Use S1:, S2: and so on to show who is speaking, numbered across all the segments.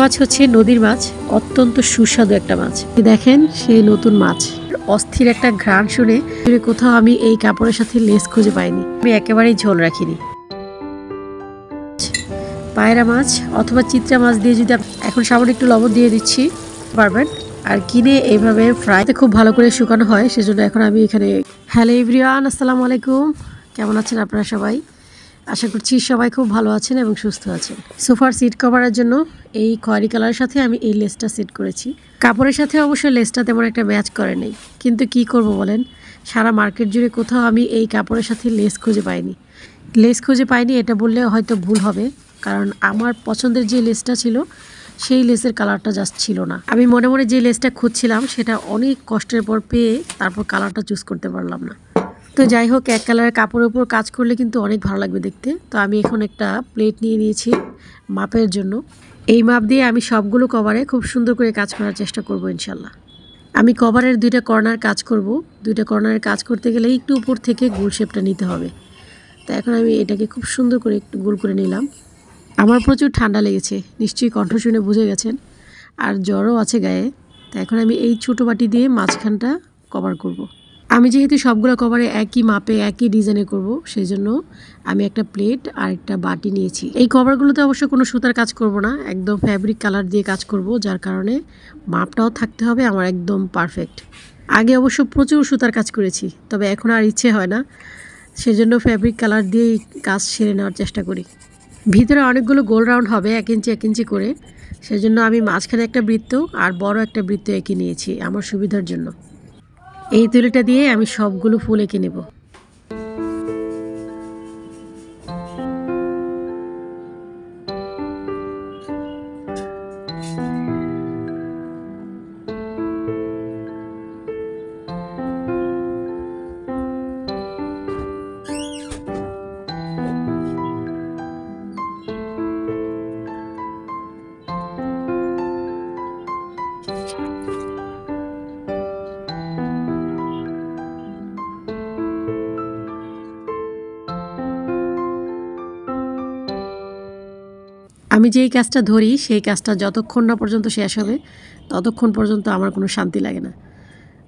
S1: মাছ হচ্ছে নদীর মাছ, অত্যন্ত সুস্বাদু একটা মাছ। দেখেন সেই নতুন মাছ, অস্থির একটা ঘ্রাণ শুনে কোথাও আমি এই কাপড়ের সাথে লেস খুঁজে পাইনি। আমি একেবারেই ঝোল রাখিনি। পায়রা মাছ অথবা চিত্রা মাছ দিয়ে যদি এখন সামান্য একটু লবণ দিয়ে দিচ্ছি পারবেন। আর কিনে এইভাবে ফ্রাইতে খুব ভালো করে শুকানো হয়, সেজন্য এখন আমি এখানে। হ্যালো এভরিওয়ান, আসসালামু আলাইকুম। কেমন আছেন আপনারা সবাই? আশা করছি সবাই খুব ভালো আছেন এবং সুস্থ আছেন। সোফার সিট কভারের জন্য এই খয়েরি কালারের সাথে আমি এই লেসটা সেট করেছি। কাপড়ের সাথে অবশ্য লেসটা তেমন একটা ম্যাচ করে নেই, কিন্তু কি করব বলেন, সারা মার্কেট জুড়ে কোথাও আমি এই কাপড়ের সাথে লেস খুঁজে পাইনি। এটা বললে হয়তো ভুল হবে, কারণ আমার পছন্দের যে লেসটা ছিল সেই লেসের কালারটা জাস্ট ছিল না। আমি মনে মনে যে লেসটা খুঁজছিলাম সেটা অনেক কষ্টের পর পেয়ে তারপর কালারটা চুজ করতে পারলাম না। তো যাই হোক, এক কালারের কাপড়ের উপর কাজ করলে কিন্তু অনেক ভালো লাগবে দেখতে। তো আমি এখন একটা প্লেট নিয়ে নিয়েছি মাপের জন্য। এই মাপ দিয়ে আমি সবগুলো কভারে খুব সুন্দর করে কাজ করার চেষ্টা করব ইনশাল্লাহ। আমি কভারের দুইটা কর্নার কাজ করব। দুইটা কর্নারের কাজ করতে গেলে একটু উপর থেকে গোল শেপটা নিতে হবে। তো এখন আমি এটাকে খুব সুন্দর করে একটু গোল করে নিলাম। আমার প্রচুর ঠান্ডা লেগেছে, নিশ্চয়ই কণ্ঠ শুনে বুঝে গেছেন, আর জ্বরও আছে গায়ে। তো এখন আমি এই ছোটো বাটি দিয়ে মাঝখানটা কভার করব। আমি যেহেতু সবগুলো কভারে একই মাপে একই ডিজাইনে করব, সেই জন্য আমি একটা প্লেট আর একটা বাটি নিয়েছি। এই কভারগুলোতে অবশ্য কোনো সুতার কাজ করব না, একদম ফ্যাব্রিক কালার দিয়ে কাজ করব, যার কারণে মাপটাও থাকতে হবে আমার একদম পারফেক্ট। আগে অবশ্য প্রচুর সুতার কাজ করেছি, তবে এখন আর ইচ্ছে হয় না, সেজন্য ফ্যাব্রিক কালার দিয়েই কাজ সেরে নেওয়ার চেষ্টা করি। ভিতরে অনেকগুলো গোল রাউন্ড হবে 1 ইঞ্চি 1 ইঞ্চি করে, সেজন্য আমি মাঝখানে একটা বৃত্ত আর বড় একটা বৃত্ত এঁকে নিয়েছি আমার সুবিধার জন্য। এই তুলিটা দিয়ে আমি সবগুলো ফুল এঁকে নেব। আমি যেই কাজটা ধরি সেই কাজটা যতক্ষণ না পর্যন্ত শেষ হবে ততক্ষণ পর্যন্ত আমার কোনো শান্তি লাগে না।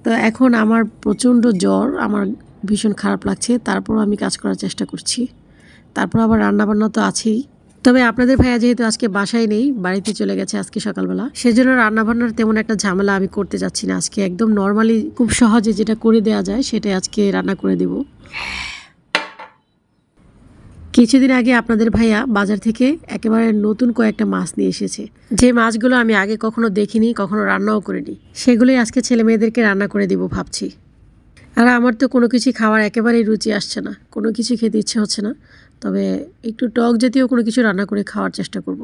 S1: তো এখন আমার প্রচণ্ড জ্বর, আমার ভীষণ খারাপ লাগছে, তারপর আমি কাজ করার চেষ্টা করছি। তারপর আবার রান্নাবান্না তো আছেই। তবে আপনাদের ভাইয়া যেহেতু আজকে বাসায় নেই, বাড়িতে চলে গেছে আজকে সকালবেলা, সেজন্য রান্নাবান্নার তেমন একটা ঝামেলা আমি করতে যাচ্ছি না। আজকে একদম নর্মালি খুব সহজে যেটা করে দেওয়া যায় সেটাই আজকে রান্না করে দেব। কিছুদিন আগে আপনাদের ভাইয়া বাজার থেকে একেবারে নতুন কয়েকটা মাছ নিয়ে এসেছে, যে মাছগুলো আমি আগে কখনো দেখিনি, কখনো রান্নাও করিনি। সেগুলোই আজকে ছেলে মেয়েদেরকে রান্না করে দিব ভাবছি। আর আমার তো কোনো কিছু খাওয়ার একেবারেই রুচি আসছে না, কোনো কিছু খেতে ইচ্ছে হচ্ছে না, তবে একটু টক জাতীয় কোনো কিছু রান্না করে খাওয়ার চেষ্টা করব।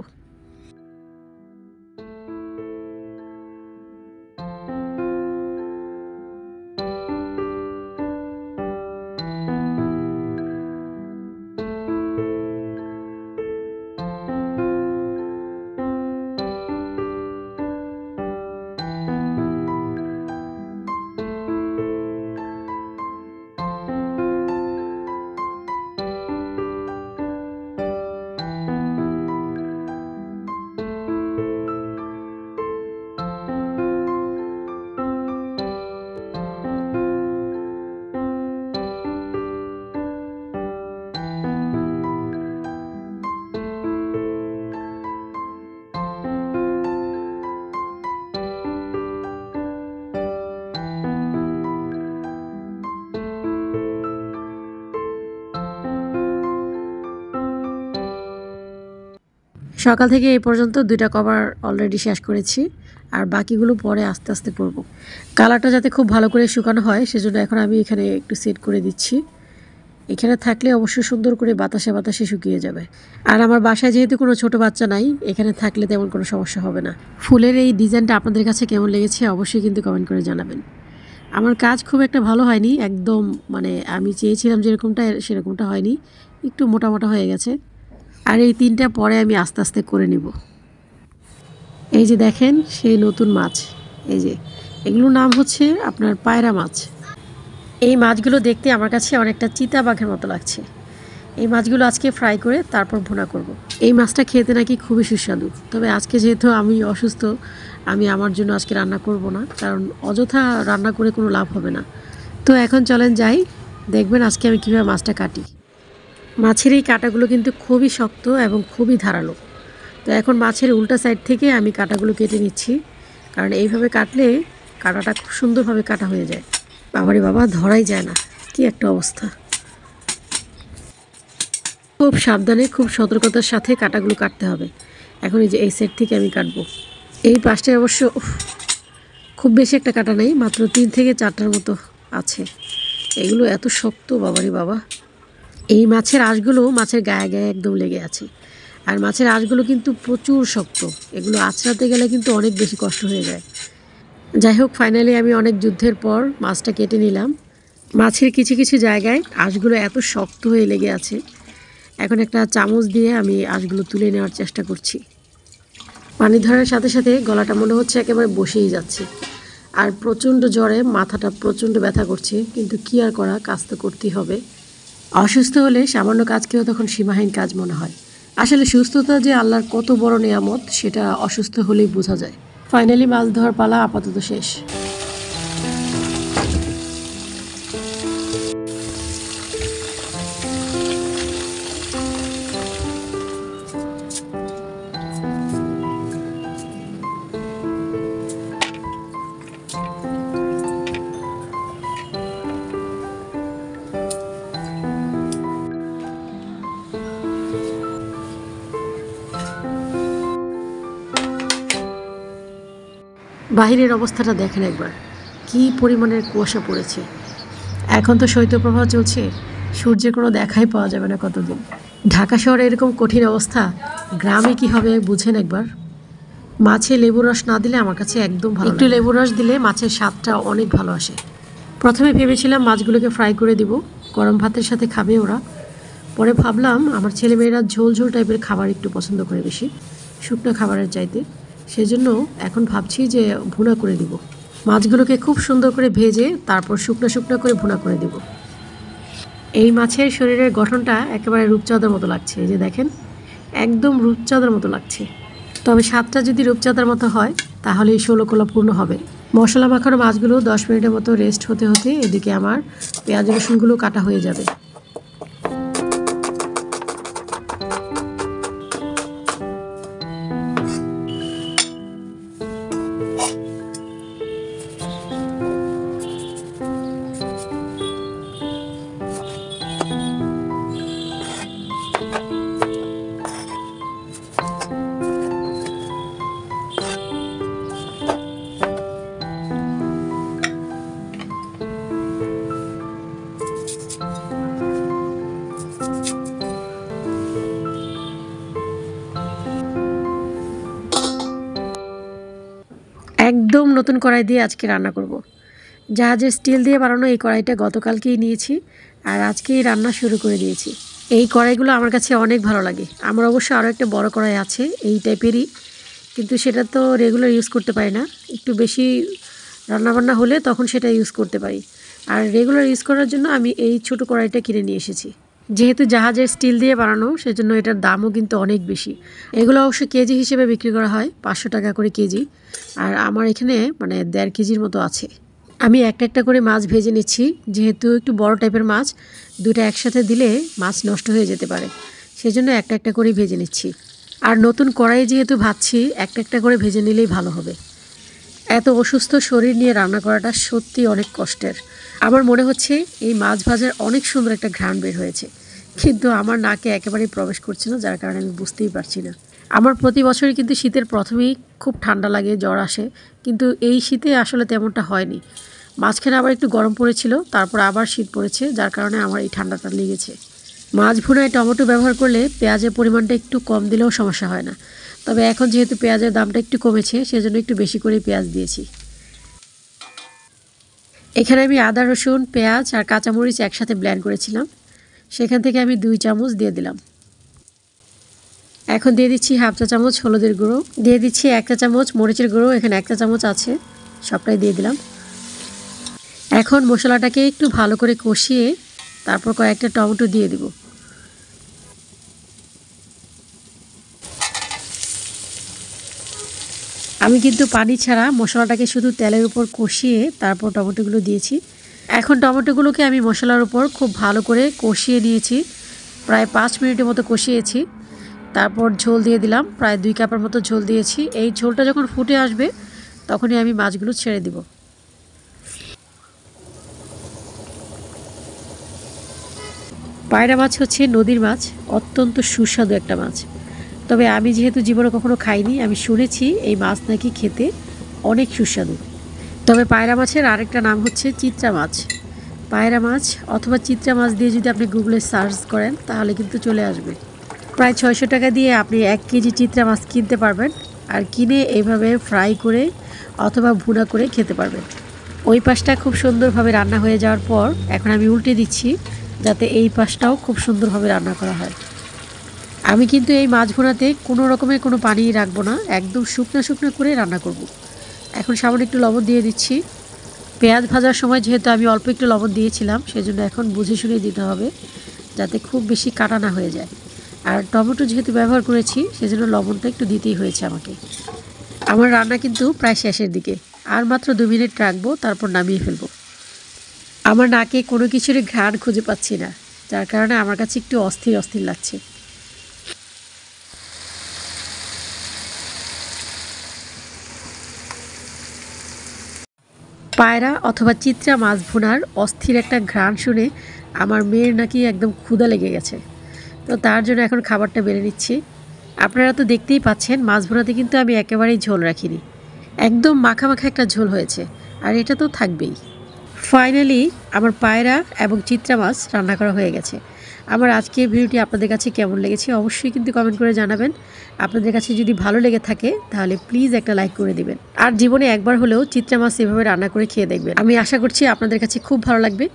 S1: সকাল থেকে এই পর্যন্ত 2টা কভার অলরেডি শেষ করেছি, আর বাকিগুলো পরে আস্তে আস্তে করব। কালারটা যাতে খুব ভালো করে শুকানো হয় সেজন্য এখন আমি এখানে একটু সেট করে দিচ্ছি। এখানে থাকলে অবশ্যই সুন্দর করে বাতাসে বাতাসে শুকিয়ে যাবে। আর আমার বাসায় যেহেতু কোনো ছোট বাচ্চা নাই, এখানে থাকলে তেমন কোনো সমস্যা হবে না। ফুলের এই ডিজাইনটা আপনাদের কাছে কেমন লেগেছে অবশ্যই কিন্তু কমেন্ট করে জানাবেন। আমার কাজ খুব একটা ভালো হয়নি, একদম মানে আমি চেয়েছিলাম যেরকমটা সেরকমটা হয়নি, একটু মোটা মোটা হয়ে গেছে। আর এই 3টা পরে আমি আস্তে আস্তে করে নিব। এই যে দেখেন সেই নতুন মাছ, এই যে এগুলোর নাম হচ্ছে আপনার পায়রা মাছ। এই মাছগুলো দেখতে আমার কাছে অনেকটা চিতাবাঘের মতো লাগছে। এই মাছগুলো আজকে ফ্রাই করে তারপর ভুনা করব। এই মাছটা খেতে নাকি খুবই সুস্বাদু, তবে আজকে যেহেতু আমি অসুস্থ, আমি আমার জন্য আজকে রান্না করব না, কারণ অযথা রান্না করে কোনো লাভ হবে না। তো এখন চলেন যাই, দেখবেন আজকে আমি কীভাবে মাছটা কাটি। মাছের এই কাঁটাগুলো কিন্তু খুবই শক্ত এবং খুবই ধারালো। তো এখন মাছের উল্টা সাইড থেকে আমি কাঁটাগুলো কেটে নিচ্ছি, কারণ এইভাবে কাটলে কাঁটাটা খুব সুন্দরভাবে কাটা হয়ে যায়। বাবারে বাবা, ধরাই যায় না, কি একটা অবস্থা। খুব সাবধানে খুব সতর্কতার সাথে কাঁটাগুলো কাটতে হবে। এখন এই যে এই সাইড থেকে আমি কাটবো। এই পাশটায় অবশ্য খুব বেশি একটা কাটা নেই, মাত্র 3 থেকে 4টার মতো আছে। এগুলো এত শক্ত, বাবারে বাবা। এই মাছের আঁশগুলো মাছের গায়ে গায়ে একদম লেগে আছে, আর মাছের আঁশগুলো কিন্তু প্রচুর শক্ত। এগুলো আঁচড়াতে গেলে কিন্তু অনেক বেশি কষ্ট হয়ে যায়। যাই হোক, ফাইনালি আমি অনেক যুদ্ধের পর মাছটা কেটে নিলাম। মাছের কিছু কিছু জায়গায় আঁশগুলো এত শক্ত হয়ে লেগে আছে। এখন একটা চামচ দিয়ে আমি আঁশগুলো তুলে নেওয়ার চেষ্টা করছি। পানি ধরার সাথে সাথে গলাটা মনে হচ্ছে একেবারে বসেই যাচ্ছে, আর প্রচণ্ড জ্বরে মাথাটা প্রচণ্ড ব্যথা করছে, কিন্তু কি আর করা, কাজ তো করতেই হবে। অসুস্থ হলে সামান্য কাজকেও তখন সীমাহীন কাজ মনে হয়। আসলে সুস্থতা যে আল্লাহর কত বড় নিয়ামত, সেটা অসুস্থ হলেই বোঝা যায়। ফাইনালি মাছ ধরার পালা আপাতত শেষ। বাহিরের অবস্থাটা দেখেন একবার, কি পরিমাণের কুয়াশা পড়েছে। এখন তো শৈত্যপ্রবাহ চলছে, সূর্যের কোনো দেখাই পাওয়া যাবে না কতদিন। ঢাকা শহরে এরকম কঠিন অবস্থা, গ্রামে কি হবে বুঝেন একবার। মাছে লেবুর রস না দিলে আমার কাছে একদম ভালো, একটু লেবুর রস দিলে মাছের স্বাদটা অনেক ভালো আসে। প্রথমে ভেবেছিলাম মাছগুলোকে ফ্রাই করে দিব, গরম ভাতের সাথে খাবে ওরা। পরে ভাবলাম আমার ছেলেমেয়েরা ঝোল ঝোল টাইপের খাবার একটু পছন্দ করে বেশি, শুকনো খাবারের চাইতে। সেজন্য এখন ভাবছি যে ভুনা করে দিব। মাছগুলোকে খুব সুন্দর করে ভেজে তারপর শুকনো শুকনো করে ভুনা করে দেব। এই মাছের শরীরের গঠনটা একেবারে রূপচাঁদার মতো লাগছে, এই যে দেখেন, একদম রূপচাঁদার মতো লাগছে। তবে স্বাদটা যদি রূপচাঁদার মতো হয় তাহলে এই 16 কলা পূর্ণ হবে। মশলা মাখানো মাছগুলো 10 মিনিটের মতো রেস্ট হতে হতে এদিকে আমার পেঁয়াজ রসুনগুলো কাটা হয়ে যাবে। একদম নতুন কড়াই দিয়ে আজকে রান্না করব। জাহাজের স্টিল দিয়ে বানানো এই কড়াইটা গতকালকেই নিয়েছি, আর আজকেই রান্না শুরু করে দিয়েছি। এই কড়াইগুলো আমার কাছে অনেক ভালো লাগে। আমার অবশ্য আরও একটা বড় কড়াই আছে এই টাইপেরই, কিন্তু সেটা তো রেগুলার ইউজ করতে পারি না। একটু বেশি রান্নাবান্না হলে তখন সেটা ইউজ করতে পারি, আর রেগুলার ইউজ করার জন্য আমি এই ছোট কড়াইটা কিনে নিয়ে এসেছি। যেহেতু জাহাজের স্টিল দিয়ে বানানো, সেজন্য এটার দামও কিন্তু অনেক বেশি। এগুলো অবশ্য কেজি হিসেবে বিক্রি করা হয়, 500 টাকা করে কেজি। আর আমার এখানে মানে 1.5 কেজির মতো আছে। আমি একটা একটা করে মাছ ভেজে নিচ্ছি, যেহেতু একটু বড় টাইপের মাছ, দুটো একসাথে দিলে মাছ নষ্ট হয়ে যেতে পারে, সেজন্য একটা একটা করে ভেজে নিচ্ছি। আর নতুন কড়াই যেহেতু ভাজছি, একটা একটা করে ভেজে নিলেই ভালো হবে। এত অসুস্থ শরীর নিয়ে রান্না করাটা সত্যি অনেক কষ্টের। আমার মনে হচ্ছে এই মাছ ভাজার অনেক সুন্দর একটা ঘ্রাণ বের হয়েছে, কিন্তু আমার নাকে একেবারেই প্রবেশ করছে না, যার কারণে আমি বুঝতেই পারছি না। আমার প্রতি বছরই কিন্তু শীতের প্রথমেই খুব ঠান্ডা লাগে, জ্বর আসে, কিন্তু এই শীতে আসলে তেমনটা হয়নি। মাঝখানে আবার একটু গরম পড়েছিল, তারপর আবার শীত পড়েছে, যার কারণে আমার এই ঠান্ডাটা লেগেছে। মাছ ভুনায় টমেটো ব্যবহার করলে পেঁয়াজের পরিমাণটা একটু কম দিলেও সমস্যা হয় না, তবে এখন যেহেতু পেঁয়াজের দামটা একটু কমেছে, সেজন্য একটু বেশি করে পেঁয়াজ দিয়েছি। এখানে আমি আদা, রসুন, পেঁয়াজ আর কাঁচামরিচ একসাথে ব্লেন্ড করেছিলাম, সেখান থেকে আমি 2 চামচ দিয়ে দিলাম। এখন দিয়ে দিচ্ছি 1/2 চা চামচ হলুদের গুঁড়ো, দিয়ে দিচ্ছি 1 চা চামচ মরিচের গুঁড়ো, এখানে 1 চা চামচ আছে, সবটাই দিয়ে দিলাম। এখন মশলাটাকে একটু ভালো করে কষিয়ে তারপর কয়েকটা টমেটো দিয়ে দিব। আমি কিন্তু পানি ছাড়া মশলাটাকে শুধু তেলের উপর কষিয়ে তারপর টমেটোগুলো দিয়েছি। এখন টমেটোগুলোকে আমি মশলার উপর খুব ভালো করে কষিয়ে নিয়েছি, প্রায় 5 মিনিটের মতো কষিয়েছি। তারপর ঝোল দিয়ে দিলাম, প্রায় 2 কাপের মতো ঝোল দিয়েছি। এই ঝোলটা যখন ফুটে আসবে তখনই আমি মাছগুলো ছেড়ে দিব। পায়রা মাছ হচ্ছে নদীর মাছ, অত্যন্ত সুস্বাদু একটা মাছ। তবে আমি যেহেতু জীবনে কখনো খাইনি, আমি শুনেছি এই মাছ নাকি খেতে অনেক সুস্বাদু। তবে পায়রা মাছের আরেকটা নাম হচ্ছে চিত্রা মাছ। পায়রা মাছ অথবা চিত্রা মাছ দিয়ে যদি আপনি গুগলে সার্চ করেন তাহলে কিন্তু চলে আসবে। প্রায় 600 টাকা দিয়ে আপনি 1 কেজি চিত্রা মাছ কিনতে পারবেন, আর কিনে এইভাবে ফ্রাই করে অথবা ভুনা করে খেতে পারবেন। ওই পাশটা খুব সুন্দরভাবে রান্না হয়ে যাওয়ার পর এখন আমি উল্টে দিচ্ছি, যাতে এই পাশটাও খুব সুন্দরভাবে রান্না করা হয়। আমি কিন্তু এই মাছ ভুনাতে কোনো রকমের কোনো পানি রাখবো না, একদম শুকনো শুকনো করে রান্না করব। এখন সামান্য একটু লবণ দিয়ে দিচ্ছি। পেঁয়াজ ভাজার সময় যেহেতু আমি অল্প একটু লবণ দিয়েছিলাম, সেজন্য এখন বুঝে শুনে দিতে হবে, যাতে খুব বেশি কাটা না হয়ে যায়। আর টমেটো যেহেতু ব্যবহার করেছি, সেজন্য লবণটা একটু দিতেই হয়েছে আমাকে। আমার রান্না কিন্তু প্রায় শেষের দিকে, আর মাত্র 2 মিনিট রাখবো, তারপর নামিয়ে ফেলবো। আমার নাকে কোনো কিছুরই ঘ্রাণ খুঁজে পাচ্ছি না, যার কারণে আমার কাছে একটু অস্থির অস্থির লাগছে। পায়রা অথবা চিত্রা মাছ ভুনার অস্থির একটা ঘ্রাণ শুনে আমার মেয়ের নাকি একদম ক্ষুধা লেগে গেছে। তো তার জন্য এখন খাবারটা বেড়ে নিচ্ছি। আপনারা তো দেখতেই পাচ্ছেন, মাছ ভুনাতে কিন্তু আমি একেবারেই ঝোল রাখিনি, একদম মাখা মাখা একটা ঝোল হয়েছে, আর এটা তো থাকবেই। ফাইনালি আমার পায়রা এবং চিত্রা মাছ রান্না করা হয়ে গেছে। আমার আজকের ভিডিওটি আপনাদের কাছে কেমন লেগেছে অবশ্যই কিন্তু কমেন্ট করে জানাবেন। আপনাদের কাছে যদি ভালো লেগে থাকে তাহলে প্লিজ একটা লাইক করে দিবেন, আর জীবনে একবার হলেও চিত্রা মাছ এভাবে রান্না করে খেয়ে দেখবেন। আমি আশা করছি আপনাদের কাছে খুব ভালো লাগবে।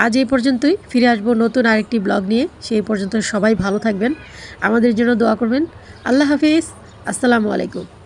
S1: আজ এই পর্যন্তই, ফিরে আসবো নতুন আরেকটি ব্লগ নিয়ে। সেই পর্যন্ত সবাই ভালো থাকবেন, আমাদের জন্য দোয়া করবেন। আল্লাহ হাফিজ, আসসালামু আলাইকুম।